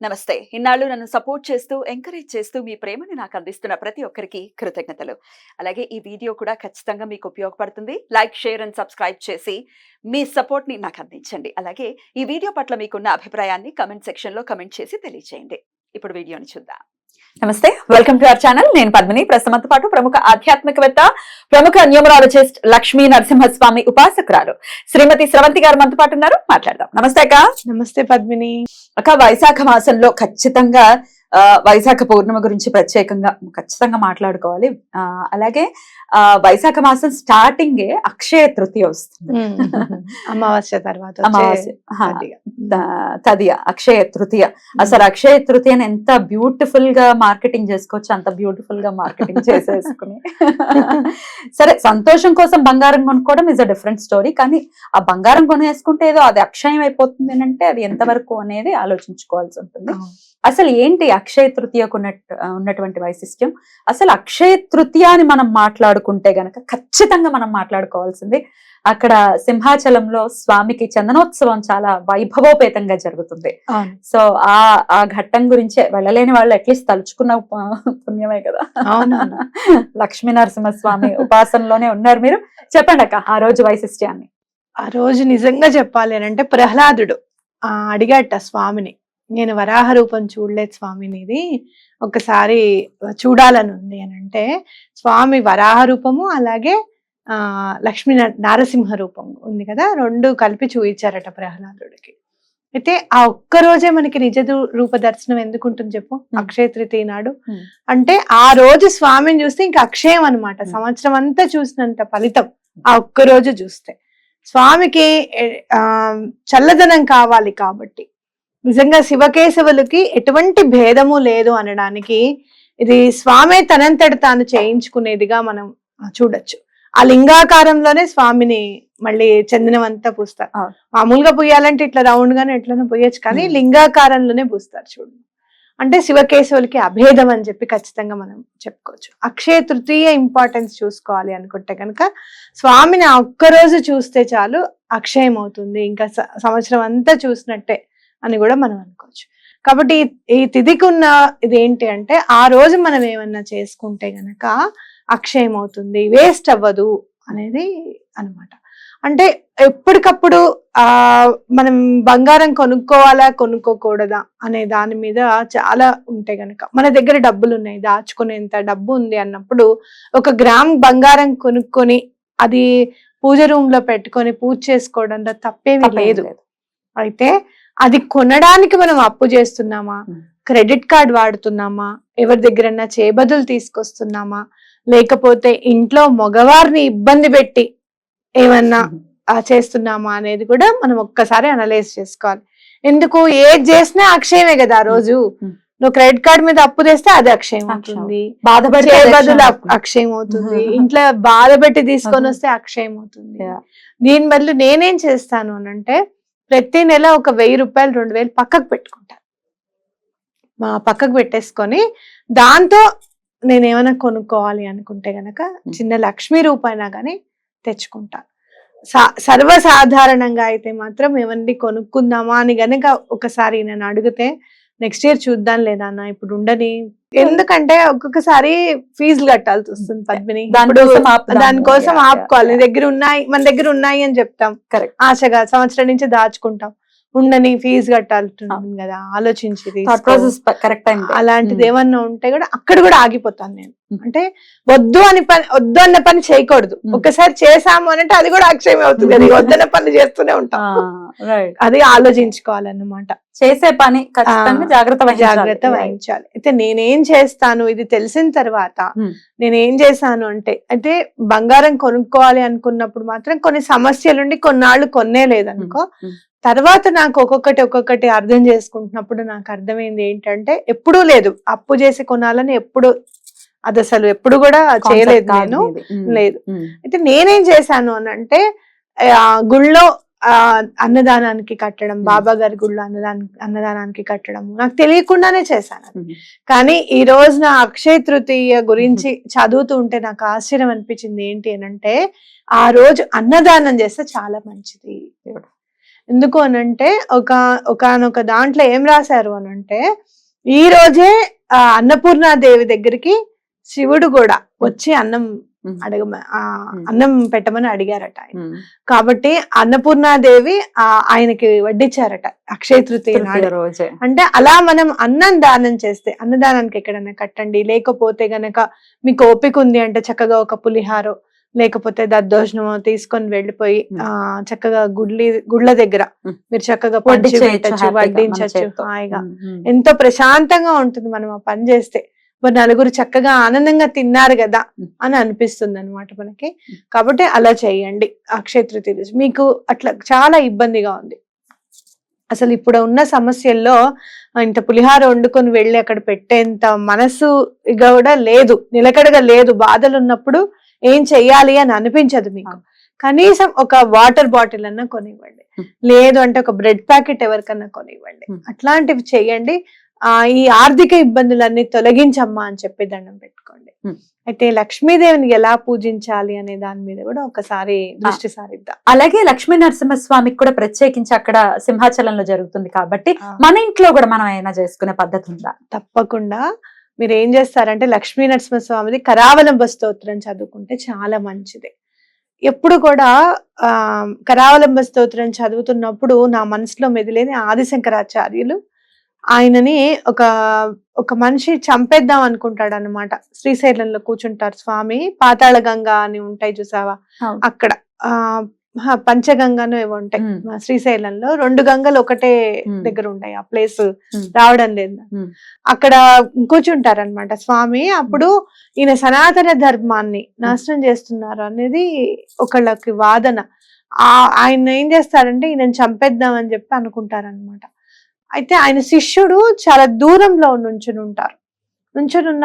నమస్తే. ఇన్నాళ్ళు నన్ను సపోర్ట్ చేస్తూ, ఎంకరేజ్ చేస్తూ మీ ప్రేమని నాకు అందిస్తున్న ప్రతి ఒక్కరికి కృతజ్ఞతలు. అలాగే ఈ వీడియో కూడా ఖచ్చితంగా మీకు ఉపయోగపడుతుంది. లైక్, షేర్ అండ్ సబ్స్క్రైబ్ చేసి మీ సపోర్ట్‌ని నాకు అందించండి. అలాగే ఈ వీడియో పట్ల మీకున్న అభిప్రాయాన్ని కామెంట్ సెక్షన్‌లో కామెంట్ చేసి తెలియజేయండి. ఇప్పుడు వీడియోని చూద్దాం. నమస్తే, వెల్కమ్ టు అవర్ ఛానల్. నేను పద్మిని. ప్రస్తుతంతో పాటు ప్రముఖ ఆధ్యాత్మికవేత్త, ప్రముఖ న్యూమరాలజిస్ట్ లక్ష్మీ నరసింహస్వామి ఉపాసకురాలు శ్రీమతి స్రవంతి గారు మనతో పాటు ఉన్నారు. మాట్లాడదాం. నమస్తే అక్క. నమస్తే పద్మిని. అక్క, వైశాఖ మాసంలో ఖచ్చితంగా వైశాఖ పౌర్ణమ గురించి ప్రత్యేకంగా ఖచ్చితంగా మాట్లాడుకోవాలి. అలాగే వైశాఖ మాసం స్టార్టింగే అక్షయ తృతీయ వస్తుంది. అమావాస్య తర్వాత తదియ అక్షయ తృతీయ. అసలు అక్షయ తృతీయని ఎంత బ్యూటిఫుల్ గా మార్కెటింగ్ చేసుకోవచ్చు, అంత బ్యూటిఫుల్ గా మార్కెటింగ్ చేసేసుకుని సరే, సంతోషం కోసం బంగారం కొనుక్కోవడం ఇస్ అ డిఫరెంట్ స్టోరీ. కానీ ఆ బంగారం కొనేసుకుంటే ఏదో అది అక్షయం అయిపోతుంది అంటే అది ఎంతవరకు అనేది ఆలోచించుకోవాల్సి ఉంటుంది. అసలు ఏంటి అక్షయ తృతీయకు ఉన్నటువంటి వైశిష్ట్యం? అసలు అక్షయ తృతీయాని మనం మాట్లాడుకుంటే గనక ఖచ్చితంగా మనం మాట్లాడుకోవాల్సింది అక్కడ సింహాచలంలో స్వామికి చందనోత్సవం చాలా వైభవోపేతంగా జరుగుతుంది. సో ఆ ఘట్టం గురించే వెళ్ళలేని వాళ్ళు అట్లీస్ట్ తలుచుకున్న పుణ్యమే కదా. లక్ష్మీ నరసింహస్వామి ఉపాసనలోనే ఉన్నారు మీరు. చెప్పండి అక్క ఆ రోజు వైశిష్ట్యాన్ని. ఆ రోజు నిజంగా చెప్పాలి అని అంటే ప్రహ్లాదుడు అడిగాట స్వామిని, నేను వరాహ రూపం చూడలేదు స్వామినిది, ఒకసారి చూడాలని ఉంది అని అంటే స్వామి వరాహ రూపము అలాగే లక్ష్మీ నారసింహ రూపం ఉంది కదా, రెండు కలిపి చూయించారట ప్రహ్లాదుడికి. అయితే ఆ ఒక్క రోజే మనకి నిజ రూప దర్శనం ఎందుకు ఉంటుంది చెప్పు, అక్షయ తృతీయ నాడు. అంటే ఆ రోజు స్వామిని చూస్తే ఇంకా అక్షయం అనమాట, సంవత్సరం అంతా చూసినంత ఫలితం ఆ ఒక్క రోజు చూస్తే. స్వామికి చల్లదనం కావాలి కాబట్టి నిజంగా శివకేశవులకి ఎటువంటి భేదము లేదు అనడానికి ఇది స్వామి తనంతట తాను చేయించుకునేదిగా మనం చూడొచ్చు. ఆ లింగాకారంలోనే స్వామిని మళ్ళీ చందనమంతా పూస్తారు. మామూలుగా పూయాలంటే ఇట్లా రౌండ్ గానే ఎట్లనో పూయచ్చు, కానీ లింగాకారంలోనే పూస్తారు చూడు. అంటే శివకేశవులకి అభేదం అని చెప్పి ఖచ్చితంగా మనం చెప్పుకోవచ్చు. అక్షయ తృతీయ ఇంపార్టెన్స్ చూసుకోవాలి అనుకుంటే కనుక స్వామిని ఆ ఒక్కరోజు చూస్తే చాలు అక్షయం అవుతుంది, ఇంకా సంవత్సరం అంతా చూసినట్టే అని కూడా మనం అనుకోవచ్చు. కాబట్టి ఈ తిథికి ఉన్న ఇదేంటి అంటే ఆ రోజు మనం ఏమన్నా చేసుకుంటే గనక అక్షయం అవుతుంది, వేస్ట్ అవ్వదు అనేది అనమాట. అంటే ఎప్పటికప్పుడు మనం బంగారం కొనుక్కోవాలా కొనుక్కోకూడదా అనే దాని మీద చాలా ఉంటే గనక, మన దగ్గర డబ్బులు ఉన్నాయి, దాచుకునేంత డబ్బు ఉంది అన్నప్పుడు 1 గ్రామ్ బంగారం కొనుక్కొని అది పూజ రూమ్ లో పెట్టుకొని పూజ చేసుకోవడంలో తప్పేమీ లేదు. అయితే అది కొనడానికి మనం అప్పు చేస్తున్నామా, క్రెడిట్ కార్డ్ వాడుతున్నామా, ఎవరి దగ్గరన్నా చేబదులు తీసుకొస్తున్నామా, లేకపోతే ఇంట్లో మగవారిని ఇబ్బంది పెట్టి ఏమన్నా చేస్తున్నామా అనేది కూడా మనం ఒక్కసారి అనలైజ్ చేసుకోవాలి. ఎందుకు ఏది చేసినా అక్షయమే కదా. ఆ రోజు నువ్వు క్రెడిట్ కార్డ్ మీద అప్పు తెస్తే అది అక్షయం అవుతుంది, చేబదులు అక్షయం అవుతుంది, ఇంట్లో బాధ పెట్టి తీసుకొని వస్తే అక్షయం అవుతుంది. దీని బదులు నేనేం చేస్తాను అని అంటే ప్రతి నెల ఒక 1000 రూపాయలు 2000 పక్కకు పెట్టుకుంటాను. పక్కకు పెట్టేసుకొని దాంతో నేను ఏమైనా కొనుక్కోవాలి అనుకుంటే గనక చిన్న లక్ష్మీ రూపాయినా కానీ తెచ్చుకుంటాను. సర్వసాధారణంగా అయితే మాత్రం ఏమన్నా కొనుక్కుందామా అని గనక ఒకసారి నేను అడిగితే నెక్స్ట్ ఇయర్ చూద్దాం లేదా అన్న ఇప్పుడు ఉండని, ఎందుకంటే ఒక్కొక్కసారి ఫీజులు కట్టాల్సి వస్తుంది పద్మిని, దానికోసం ఆపుకోవాలి. మన దగ్గర ఉన్నాయి అని చెప్తాం ఆశగా, సంవత్సరం నుంచి దాచుకుంటాం, ఉండని ఫీజు కట్టాల్సింది కదా ఆలోచించి అలాంటిది ఏమన్నా ఉంటే కూడా అక్కడ కూడా ఆగిపోతాను నేను. అంటే వద్దు అన్న పని చేయకూడదు. ఒకసారి చేసాము అంటే అది కూడా అక్షయం అవుతుంది, అది వద్దన్న పని చేస్తూనే ఉంటాం. అది ఆలోచించుకోవాలన్నమాట. చేసే పని జాగ్రత్త వహించాలి. అయితే నేనేం చేస్తాను ఇది తెలిసిన తర్వాత నేనేం చేశాను అంటే బంగారం కొనుక్కోవాలి అనుకున్నప్పుడు మాత్రం కొన్ని సమస్యలుండి కొన్నాళ్ళు కొన్నే లేదనుకో, తర్వాత నాకు ఒక్కొక్కటి అర్థం చేసుకుంటున్నప్పుడు నాకు అర్థమైంది ఏంటంటే ఎప్పుడూ లేదు అప్పు చేసి కొనాలని, అది అసలు ఎప్పుడు కూడా చేయలేదు నేను, లేదు. అయితే నేనేం చేశాను అని అంటే గుళ్ళో అన్నదానానికి కట్టడం, బాబా గారి గుళ్ళో అన్నదానానికి కట్టడం నాకు తెలియకుండానే చేశాను. కానీ ఈ రోజు నా అక్షయ తృతీయ గురించి చదువుతూ ఉంటే నాకు ఆశ్చర్యం అనిపించింది. ఏంటి అని అంటే ఆ రోజు అన్నదానం చేస్తే చాలా మంచిది. ఎందుకు అనంటే ఒకనొక దాంట్లో ఏం రాశారు అనంటే, ఈ రోజే అన్నపూర్ణాదేవి దగ్గరికి శివుడు కూడా వచ్చి అన్నం అన్నం పెట్టమని అడిగారట ఆయన. కాబట్టి అన్నపూర్ణాదేవి ఆయనకి వడ్డించారట అక్షయ తృతీయ నాడు. అంటే అలా మనం అన్నం దానం చేస్తే, అన్నదానానికి ఎక్కడైనా కట్టండి, లేకపోతే గనక మీకు ఓపిక ఉంది అంటే చక్కగా ఒక పులిహారో లేకపోతే దద్దోజనమో తీసుకొని వెళ్ళిపోయి చక్కగా గుడ్ల దగ్గర మీరు చక్కగా పంచి పెట్టచ్చు, వడ్డించచ్చు హాయిగా. ఎంతో ప్రశాంతంగా ఉంటుంది మనం ఆ పని చేస్తే. మరి నలుగురు చక్కగా ఆనందంగా తిన్నారు కదా అని అనిపిస్తుంది అనమాట మనకి. కాబట్టి అలా చేయండి అక్షయ తృతీయ రోజు. మీకు అట్లా చాలా ఇబ్బందిగా ఉంది, అసలు ఇప్పుడు ఉన్న సమస్యల్లో ఇంత పులిహార వండుకొని వెళ్ళి అక్కడ పెట్టేంత మనసు కూడా లేదు, నిలకడగా లేదు. బాధలు ఉన్నప్పుడు ఏం చెయ్యాలి అని అనిపించదు మీకు. కనీసం ఒక వాటర్ బాటిల్ అన్నా కొనివ్వండి, లేదు అంటే ఒక బ్రెడ్ ప్యాకెట్ ఎవరికన్నా కొనివ్వండి. అట్లాంటివి చెయ్యండి. ఈ ఆర్థిక ఇబ్బందులన్నీ తొలగించమ్మా అని చెప్పి దండం పెట్టుకోండి. అయితే లక్ష్మీదేవిని ఎలా పూజించాలి అనే దాని మీద కూడా ఒకసారి దృష్టి సారిద్దాం. అలాగే లక్ష్మీ నరసింహస్వామికి కూడా ప్రత్యేకించి అక్కడ సింహాచలంలో జరుగుతుంది కాబట్టి మన ఇంట్లో కూడా మనం ఏమైనా చేసుకునే పద్ధతి ఉందా? తప్పకుండా. మీరు ఏం చేస్తారంటే లక్ష్మీ నరసింహస్వామిది కరావలంబ స్తోత్రం చదువుకుంటే చాలా మంచిది. ఎప్పుడు కూడా కరావలంబ స్తోత్రం చదువుతున్నప్పుడు నా మనసులో మెదిలేని ఆదిశంకరాచార్యులు ఆయనని ఒక మనిషి చంపేద్దాం అనుకుంటాడు అనమాట. శ్రీశైలంలో కూర్చుంటారు స్వామి, పాతాళ గంగా అని ఉంటాయి చూసావా, అక్కడ పంచగంగాను ఏవో ఉంటాయి శ్రీశైలంలో. 2 గంగలు ఒకటే దగ్గర ఉంటాయి, ఆ ప్లేస్ రావడం లేదు. అక్కడ కూర్చుంటారనమాట స్వామి. అప్పుడు ఈయన సనాతన ధర్మాన్ని నాశనం చేస్తున్నారు అనేది ఒకళ్ళకి వాదన. ఆయన ఏం చేస్తారంటే ఈయన చంపేద్దాం అని చెప్పి అనుకుంటారనమాట. అయితే ఆయన శిష్యుడు చాలా దూరంలో నుంచుని ఉంటారు. నుంచుని ఉన్న